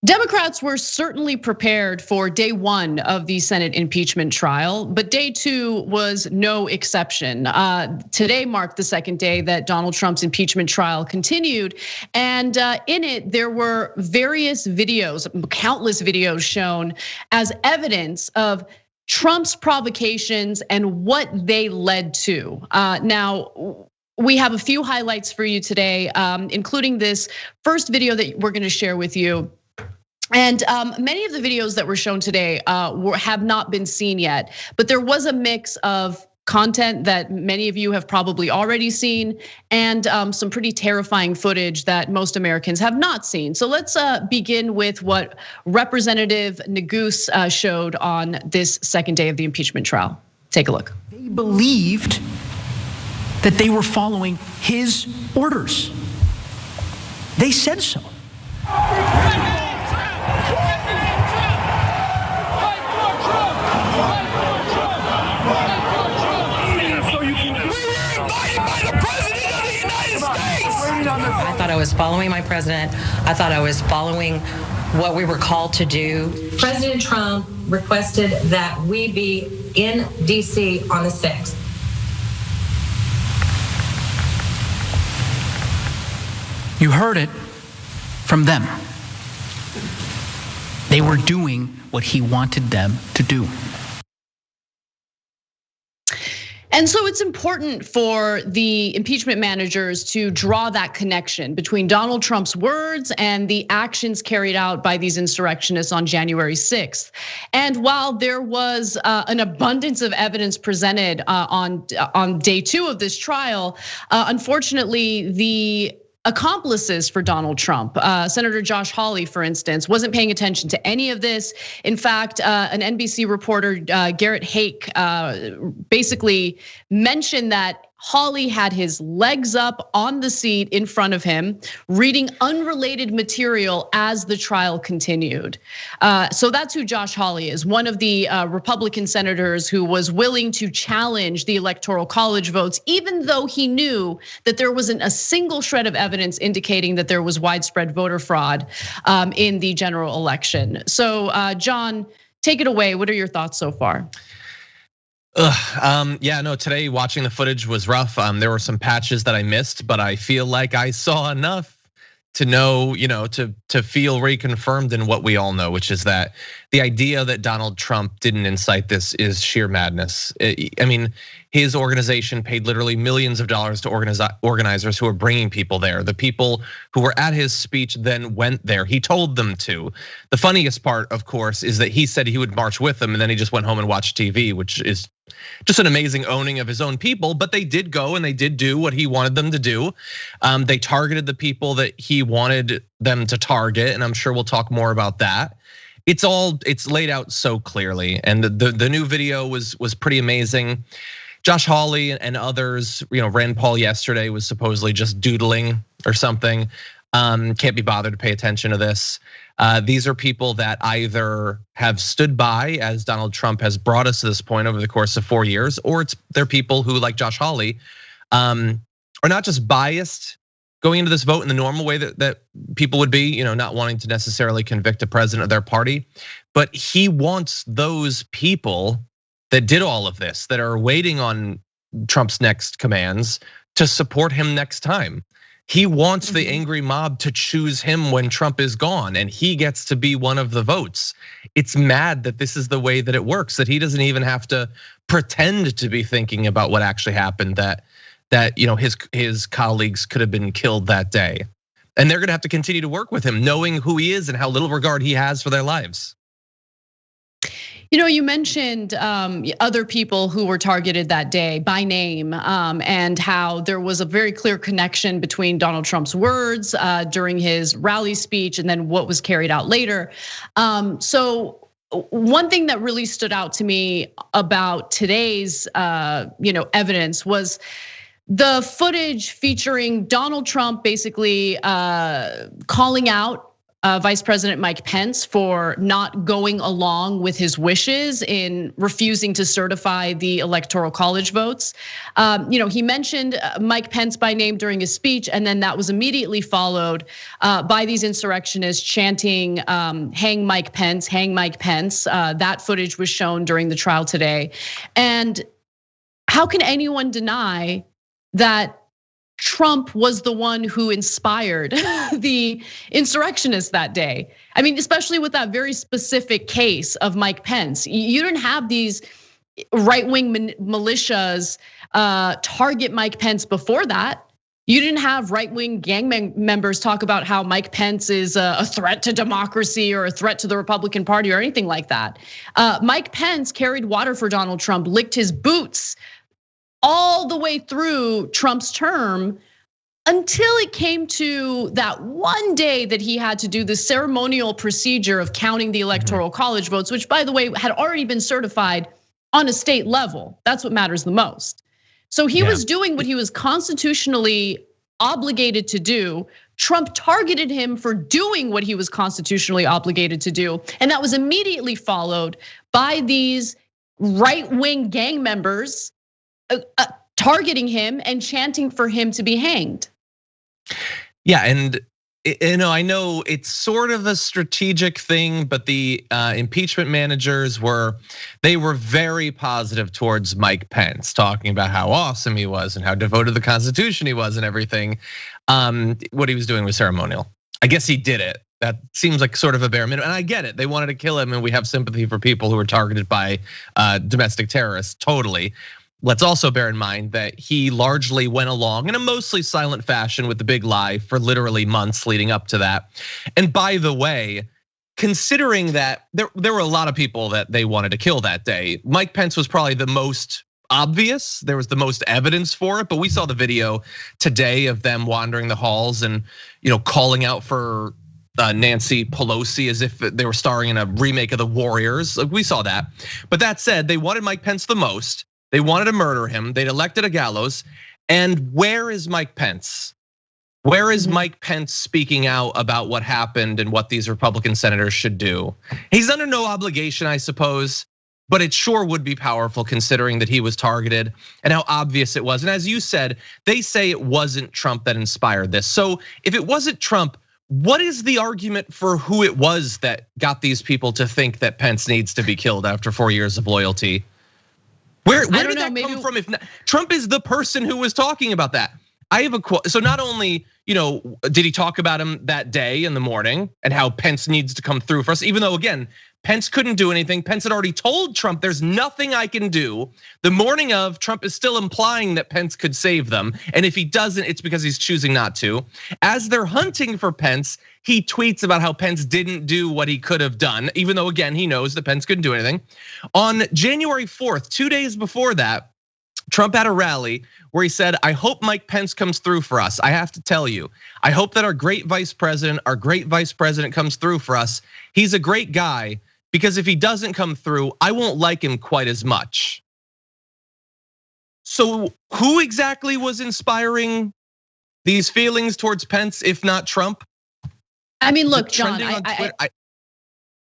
Democrats were certainly prepared for day one of the Senate impeachment trial, but day two was no exception. Today marked the second day that Donald Trump's impeachment trial continued. And in it, there were various videos, countless videos shown as evidence of Trump's provocations and what they led to. Now, we have a few highlights for you today, including this first video that we're gonna share with you. And many of the videos that were shown today have not been seen yet, but there was a mix of content that many of you have probably already seen and some pretty terrifying footage that most Americans have not seen. So let's begin with what Representative Neguse showed on this second day of the impeachment trial. Take a look. They believed that they were following his orders. They said so. I thought I was following my president. I thought I was following what we were called to do. President Trump requested that we be in DC on the 6th. You heard it from them. They were doing what he wanted them to do. And so it's important for the impeachment managers to draw that connection between Donald Trump's words and the actions carried out by these insurrectionists on January 6th. And while there was an abundance of evidence presented on day two of this trial, unfortunately, the accomplices for Donald Trump, Senator Josh Hawley, for instance, wasn't paying attention to any of this. In fact, an NBC reporter, Garrett Hake, basically mentioned that Hawley had his legs up on the seat in front of him, reading unrelated material as the trial continued. So that's who Josh Hawley is, one of the Republican senators who was willing to challenge the Electoral College votes, even though he knew that there wasn't a single shred of evidence indicating that there was widespread voter fraud in the general election. So John, take it away. What are your thoughts so far? Yeah, no, today watching the footage was rough. There were some patches that I missed, but I feel like I saw enough to know, to feel reconfirmed in what we all know, which is that the idea that Donald Trump didn't incite this is sheer madness. I mean, his organization paid literally millions of dollars to organizers who were bringing people there. The people who were at his speech then went there. He told them to. The funniest part, of course, is that he said he would march with them and then he just went home and watched TV, which is just an amazing owning of his own people. But they did go and they did do what he wanted them to do. They targeted the people that he wanted them to target, and I'm sure we'll talk more about that. It's laid out so clearly, and the new video was pretty amazing. Josh Hawley and others, Rand Paul yesterday was supposedly just doodling or something. Can't be bothered to pay attention to this. These are people that either have stood by as Donald Trump has brought us to this point over the course of 4 years, or they're people who, like Josh Hawley, are not just biased going into this vote in the normal way that people would be, not wanting to necessarily convict a president of their party, but he wants those people that did all of this, that are waiting on Trump's next commands, to support him next time. He wants the angry mob to choose him when Trump is gone, and he gets to be one of the votes. It's mad that this is the way that it works, that he doesn't even have to pretend to be thinking about what actually happened, that his colleagues could have been killed that day. And they're gonna have to continue to work with him, knowing who he is and how little regard he has for their lives. You mentioned other people who were targeted that day by name, and how there was a very clear connection between Donald Trump's words during his rally speech and then what was carried out later. So one thing that really stood out to me about today's evidence was the footage featuring Donald Trump basically calling out Vice President Mike Pence for not going along with his wishes in refusing to certify the Electoral College votes. He mentioned Mike Pence by name during his speech, and then that was immediately followed by these insurrectionists chanting, "Hang Mike Pence, hang Mike Pence." That footage was shown during the trial today. And how can anyone deny that Trump was the one who inspired the insurrectionists that day? I mean, especially with that very specific case of Mike Pence. You didn't have these right-wing militias target Mike Pence before that. You didn't have right-wing gang members talk about how Mike Pence is a threat to democracy or a threat to the Republican Party or anything like that. Mike Pence carried water for Donald Trump, licked his boots all the way through Trump's term until it came to that one day that he had to do the ceremonial procedure of counting the Electoral College votes, which, by the way, had already been certified on a state level. That's what matters the most. So he was doing what he was constitutionally obligated to do. Trump targeted him for doing what he was constitutionally obligated to do. And that was immediately followed by these right-wing gang members targeting him and chanting for him to be hanged. Yeah, and I know it's sort of a strategic thing, but the impeachment managers were very positive towards Mike Pence, talking about how awesome he was and how devoted to the Constitution he was and everything. What he was doing was ceremonial. I guess he did it. That seems like sort of a bare minimum, and I get it. They wanted to kill him, and we have sympathy for people who were targeted by domestic terrorists, totally. Let's also bear in mind that he largely went along in a mostly silent fashion with the big lie for literally months leading up to that. And by the way, considering that there were a lot of people that they wanted to kill that day, Mike Pence was probably the most obvious. There was the most evidence for it, but we saw the video today of them wandering the halls and calling out for Nancy Pelosi as if they were starring in a remake of The Warriors. We saw that. But that said, they wanted Mike Pence the most. They wanted to murder him. They'd elected a gallows. And where is Mike Pence? Where is Mike Pence speaking out about what happened and what these Republican senators should do? He's under no obligation, I suppose, but it sure would be powerful considering that he was targeted and how obvious it was. And as you said, they say it wasn't Trump that inspired this. So if it wasn't Trump, what is the argument for who it was that got these people to think that Pence needs to be killed after 4 years of loyalty? Where did that come from? If Trump is the person who was talking about that, I have a quote. So not only did he talk about him that day in the morning and how Pence needs to come through for us, even though again Pence couldn't do anything. Pence had already told Trump, "There's nothing I can do." The morning of, Trump is still implying that Pence could save them, and if he doesn't, it's because he's choosing not to. As they're hunting for Pence, he tweets about how Pence didn't do what he could have done, even though again he knows that Pence couldn't do anything. On January 4th, 2 days before that, Trump had a rally where he said, "I hope Mike Pence comes through for us. I have to tell you, I hope that our great vice president comes through for us. He's a great guy, because if he doesn't come through, I won't like him quite as much." So who exactly was inspiring these feelings towards Pence, if not Trump? I mean, look, John,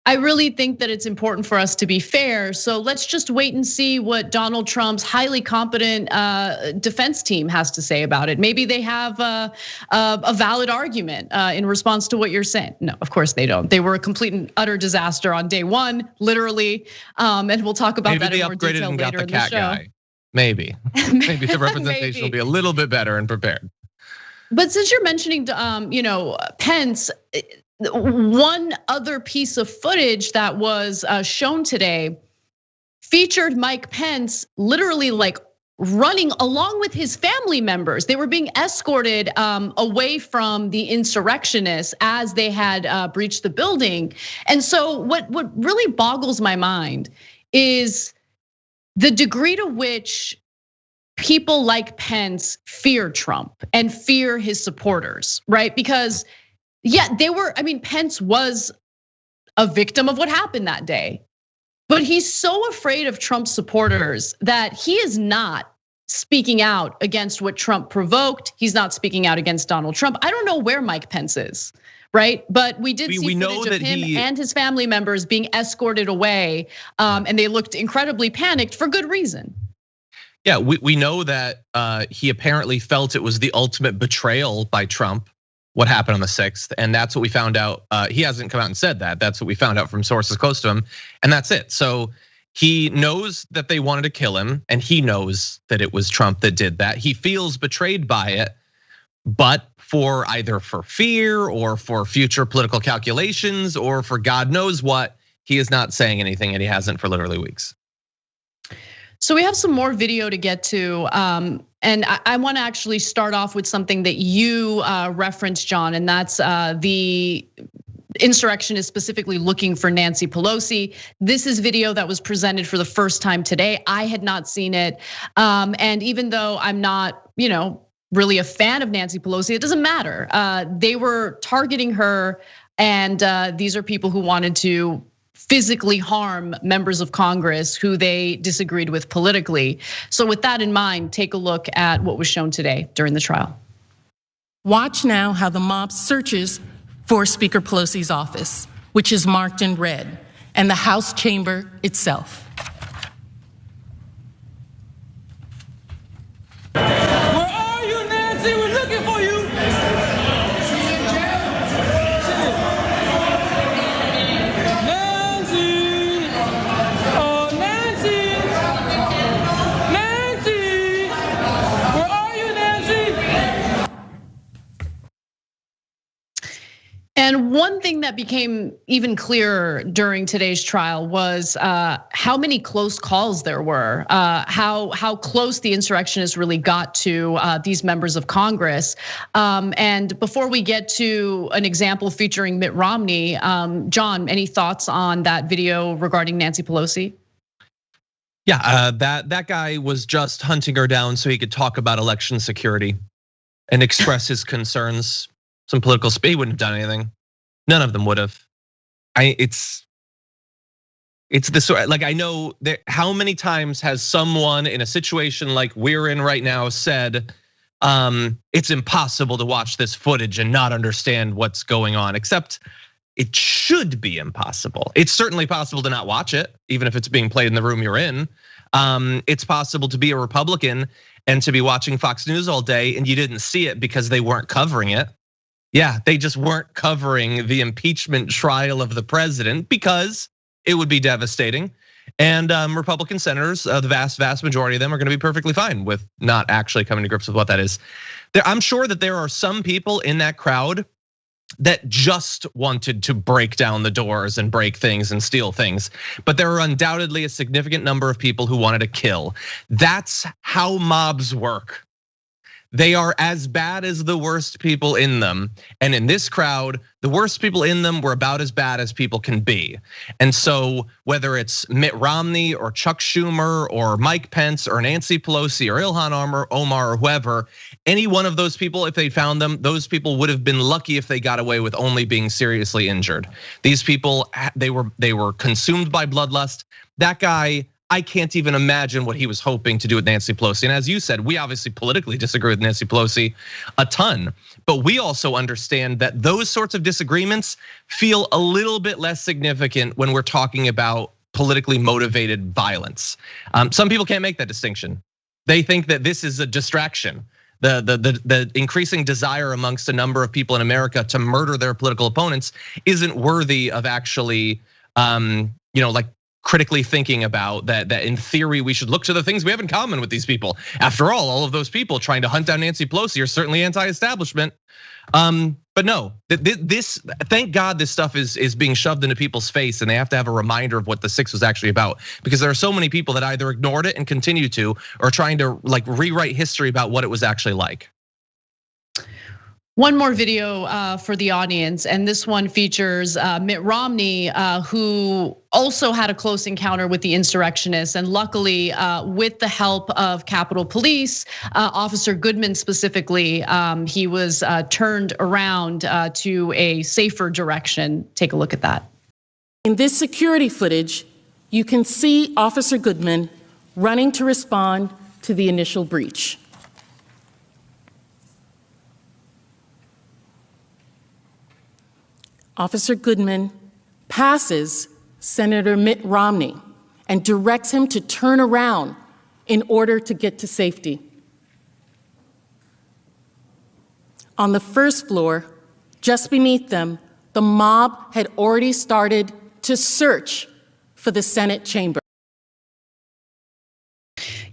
I really think that it's important for us to be fair. So let's just wait and see what Donald Trump's highly competent defense team has to say about it. Maybe they have a valid argument in response to what you're saying. No, of course they don't. They were a complete and utter disaster on day one, literally. And we'll talk about that in more detail later in the show. Guy. Maybe the representation will be a little bit better and prepared. But since you're mentioning, Pence, one other piece of footage that was shown today featured Mike Pence literally like running along with his family members. They were being escorted away from the insurrectionists as they had breached the building. And so what really boggles my mind is the degree to which people like Pence fear Trump and fear his supporters, right? Because Pence was a victim of what happened that day. But he's so afraid of Trump's supporters that he is not speaking out against what Trump provoked. He's not speaking out against Donald Trump. I don't know where Mike Pence is right? But we did see we know footage of that him and his family members being escorted away, and they looked incredibly panicked for good reason. Yeah, we know that he apparently felt it was the ultimate betrayal by Trump, what happened on the 6th, and that's what we found out. He hasn't come out and said that. That's what we found out from sources close to him, and that's it. So he knows that they wanted to kill him, and he knows that it was Trump that did that. He feels betrayed by it, but for either for fear or for future political calculations or for God knows what, he is not saying anything, and he hasn't for literally weeks. So we have some more video to get to, and I want to actually start off with something that you referenced, John, and that's the insurrectionists specifically looking for Nancy Pelosi. This is video that was presented for the first time today. I had not seen it, and even though I'm not, really a fan of Nancy Pelosi, it doesn't matter. They were targeting her, and these are people who wanted to physically harm members of Congress who they disagreed with politically. So with that in mind, take a look at what was shown today during the trial. Watch now how the mob searches for Speaker Pelosi's office, which is marked in red, and the House chamber itself. Where are you, Nancy? We're looking for you. And one thing that became even clearer during today's trial was how many close calls there were, how close the insurrectionists really got to these members of Congress. And before we get to an example featuring Mitt Romney, John, any thoughts on that video regarding Nancy Pelosi? Yeah, that guy was just hunting her down so he could talk about election security and express his concerns. Some political speed, he wouldn't have done anything. None of them would have. It's this, like, I know that how many times has someone in a situation like we're in right now said, it's impossible to watch this footage and not understand what's going on, except it should be impossible. It's certainly possible to not watch it, even if it's being played in the room you're in. It's possible to be a Republican and to be watching Fox News all day and you didn't see it because they weren't covering it. Yeah, they just weren't covering the impeachment trial of the president because it would be devastating. And Republican senators, the vast majority of them are gonna be perfectly fine with not actually coming to grips with what that is. I'm sure that there are some people in that crowd that just wanted to break down the doors and break things and steal things. But there are undoubtedly a significant number of people who wanted to kill. That's how mobs work. They are as bad as the worst people in them. And in this crowd, the worst people in them were about as bad as people can be. And so whether it's Mitt Romney or Chuck Schumer or Mike Pence or Nancy Pelosi or Ilhan Omar or whoever, any one of those people, if they found them, those people would have been lucky if they got away with only being seriously injured. These people, they were consumed by bloodlust. That guy, I can't even imagine what he was hoping to do with Nancy Pelosi. And as you said, we obviously politically disagree with Nancy Pelosi a ton, but we also understand that those sorts of disagreements feel a little bit less significant when we're talking about politically motivated violence. Some people can't make that distinction. They think that this is a distraction. The increasing desire amongst a number of people in America to murder their political opponents isn't worthy of actually, like critically thinking about that in theory we should look to the things we have in common with these people. After all of those people trying to hunt down Nancy Pelosi are certainly anti-establishment. But no, this, thank God this stuff is being shoved into people's face and they have to have a reminder of what the 6th was actually about, because there are so many people that either ignored it and continue to, or trying to like rewrite history about what it was actually like. One more video for the audience, and this one features Mitt Romney, who also had a close encounter with the insurrectionists, and luckily, with the help of Capitol Police, Officer Goodman specifically, he was turned around to a safer direction. Take a look at that. In this security footage, you can see Officer Goodman running to respond to the initial breach. Officer Goodman passes Senator Mitt Romney and directs him to turn around in order to get to safety. On the first floor, just beneath them, the mob had already started to search for the Senate chamber.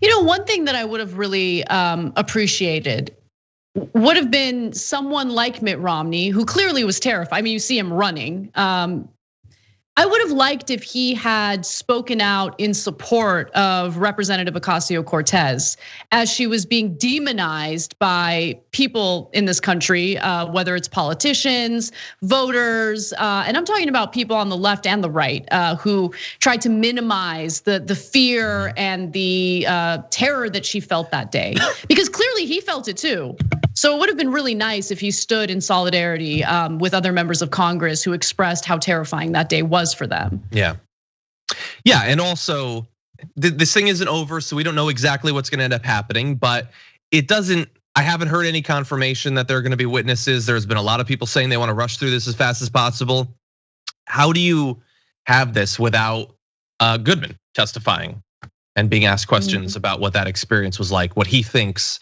You know, one thing that I would have really appreciated would have been someone like Mitt Romney, who clearly was terrified. I mean, you see him running. I would have liked if he had spoken out in support of Representative Ocasio-Cortez as she was being demonized by people in this country, whether it's politicians, voters, and I'm talking about people on the left and the right who tried to minimize the fear and the terror that she felt that day, because clearly he felt it too. So it would have been really nice if he stood in solidarity with other members of Congress who expressed how terrifying that day was for them. Yeah, and also this thing isn't over, so we don't know exactly what's gonna end up happening, but it doesn't, I haven't heard any confirmation that there are gonna be witnesses. There's been a lot of people saying they wanna rush through this as fast as possible. How do you have this without Goodman testifying and being asked questions about what that experience was like, what he thinks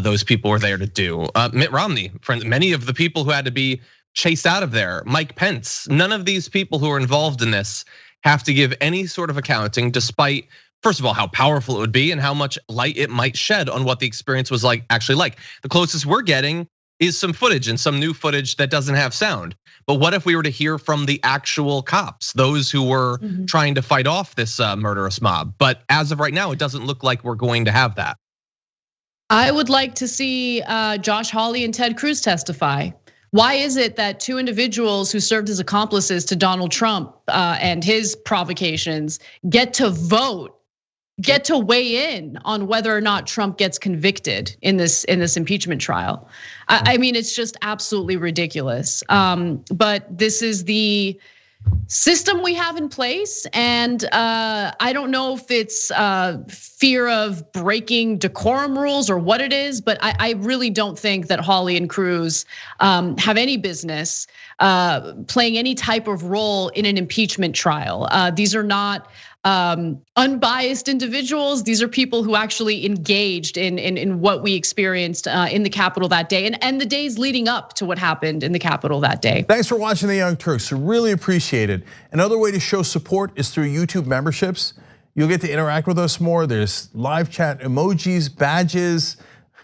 those people were there to do? Mitt Romney, many of the people who had to be chased out of there, Mike Pence, none of these people who are involved in this have to give any sort of accounting, despite, first of all, how powerful it would be and how much light it might shed on what the experience was like, actually like. The closest we're getting is some footage and some new footage that doesn't have sound. But what if we were to hear from the actual cops, those who were trying to fight off this murderous mob? But as of right now, it doesn't look like we're going to have that. I would like to see Josh Hawley and Ted Cruz testify. Why is it that two individuals who served as accomplices to Donald Trump and his provocations get to vote, get to weigh in on whether or not Trump gets convicted in this impeachment trial? I mean, it's just absolutely ridiculous. But this is the system we have in place, and I don't know if it's fear of breaking decorum rules or what it is, but I really don't think that Hawley and Cruz have any business playing any type of role in an impeachment trial. These are not unbiased individuals. These are people who actually engaged in what we experienced in the Capitol that day and the days leading up to what happened in the Capitol that day. Thanks for watching the Young Turks. Really appreciate it. Another way to show support is through YouTube memberships. You'll get to interact with us more. There's live chat emojis, badges.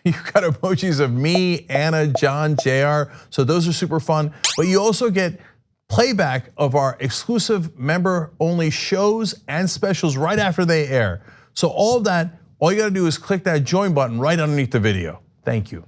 You've got emojis of me, Anna, John, JR. So those are super fun. But you also get playback of our exclusive member-only shows and specials right after they air. So all of that, all you gotta do is click that join button right underneath the video. Thank you.